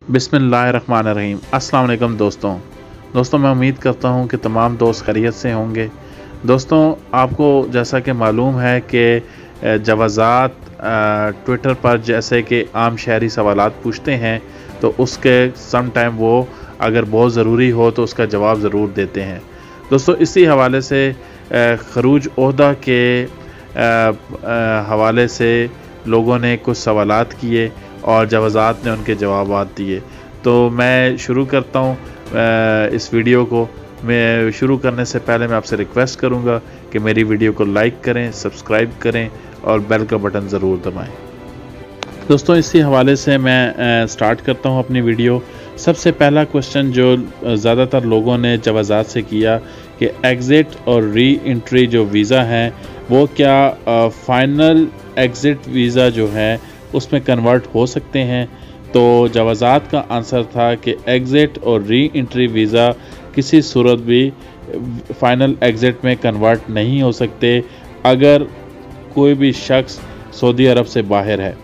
बिस्मिल्लाहिर्रहमानिर्रहीम। अस्सलाम वालेकुम दोस्तों मैं उम्मीद करता हूँ कि तमाम दोस्त खैरियत से होंगे। दोस्तों आपको जैसा कि मालूम है कि जवाज़ात ट्विटर पर जैसे कि आम शहरी सवालात पूछते हैं तो उसके सम टाइम वो अगर बहुत ज़रूरी हो तो उसका जवाब ज़रूर देते हैं। दोस्तों इसी हवाले से खरूज ओहदा के हवाले से लोगों ने कुछ सवालात किए और जवाज़ात ने उनके जवाबात दिए। तो मैं शुरू करता हूँ इस वीडियो को। मैं शुरू करने से पहले मैं आपसे रिक्वेस्ट करूँगा कि मेरी वीडियो को लाइक करें, सब्सक्राइब करें और बेल का बटन ज़रूर दबाएं। दोस्तों इसी हवाले से मैं स्टार्ट करता हूँ अपनी वीडियो। सबसे पहला क्वेश्चन जो ज़्यादातर लोगों ने जवाज़ात से किया कि एग्ज़िट और री एंट्री जो वीज़ा हैं वो क्या फ़ाइनल एग्ज़िट वीज़ा जो है उसमें कन्वर्ट हो सकते हैं। तो जवाज़ात का आंसर था कि एग्ज़िट और री एंट्री वीज़ा किसी सूरत भी फ़ाइनल एग्ज़िट में कन्वर्ट नहीं हो सकते अगर कोई भी शख्स सऊदी अरब से बाहर है।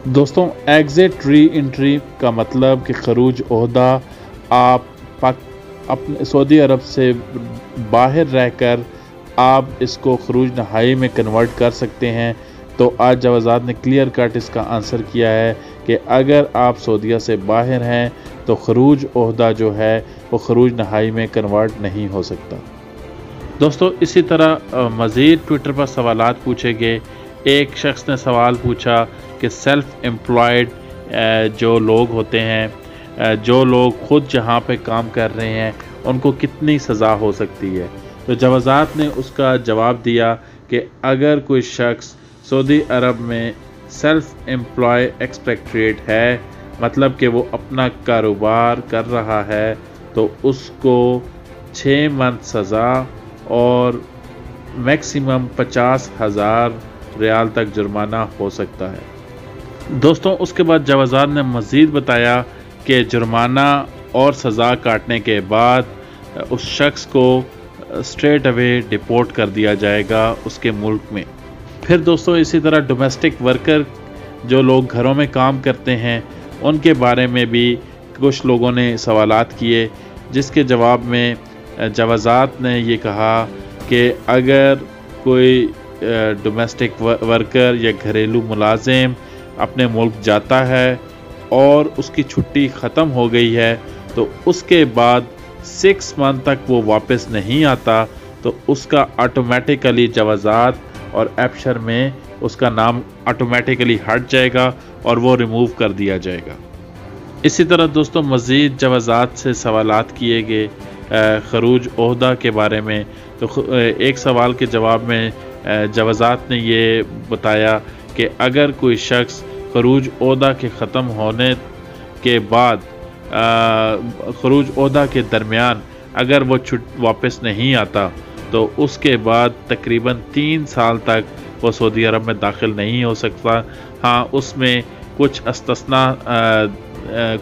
दोस्तों एग्ज़िट री एंट्री का मतलब कि खरूज ओहदा आप अपने सऊदी अरब से बाहर रहकर आप इसको खरूज नहाई में कन्वर्ट कर सकते हैं। तो आज जवाज़ात ने क्लियर कट इसका आंसर किया है कि अगर आप सऊदीया से बाहर हैं तो खरूज ओहदा जो है वो खरूज नहाई में कन्वर्ट नहीं हो सकता। दोस्तों इसी तरह मज़ीद ट्विटर पर सवालात पूछे गए। एक शख्स ने सवाल पूछा कि सेल्फ़ एम्प्लॉयड जो लोग होते हैं, जो लोग ख़ुद जहाँ पे काम कर रहे हैं, उनको कितनी सज़ा हो सकती है। तो जवाज़ात ने उसका जवाब दिया कि अगर कोई शख्स सऊदी अरब में सेल्फ़ एम्प्लॉय एक्सपेट्रिएट है, मतलब कि वो अपना कारोबार कर रहा है, तो उसको 6 मंथ सज़ा और मैक्सिमम 50,000 रियाल तक जुर्माना हो सकता है। दोस्तों उसके बाद जवाज़ात ने मज़ीद बताया कि जुर्माना और सज़ा काटने के बाद उस शख्स को स्ट्रेट अवे डिपोर्ट कर दिया जाएगा उसके मुल्क में। फिर दोस्तों इसी तरह डोमेस्टिक वर्कर जो लोग घरों में काम करते हैं उनके बारे में भी कुछ लोगों ने सवालात किए, जिसके जवाब में जवाज़ात ने ये कहा कि अगर कोई डोमेस्टिक वर्कर या घरेलू मुलाजिम अपने मुल्क जाता है और उसकी छुट्टी ख़त्म हो गई है तो उसके बाद 6 मंथ तक वो वापस नहीं आता तो उसका ऑटोमेटिकली जवाज़ात और एप्शर में उसका नाम ऑटोमेटिकली हट जाएगा और वो रिमूव कर दिया जाएगा। इसी तरह दोस्तों मज़ीद जवाज़ात से सवालात किए गए खरूज ओहदा के बारे में। तो एक सवाल के जवाब में जवाज़ात ने ये बताया कि अगर कोई शख्स खरूज ओहदा के ख़त्म होने के बाद खरूज ओहदा के दरमियान अगर वो वापस नहीं आता तो उसके बाद तकरीबन 3 साल तक वो सऊदी अरब में दाखिल नहीं हो सकता। हाँ उसमें कुछ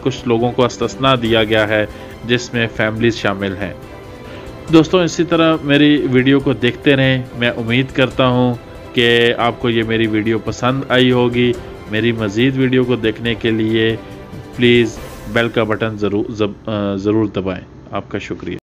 कुछ लोगों को इस्तिस्ना दिया गया है जिसमें फैमिलीज शामिल हैं। दोस्तों इसी तरह मेरी वीडियो को देखते रहें। मैं उम्मीद करता हूँ कि आपको ये मेरी वीडियो पसंद आई होगी। मेरी मज़ीद वीडियो को देखने के लिए प्लीज़ बेल का बटन ज़रूर दबाएं। आपका शुक्रिया।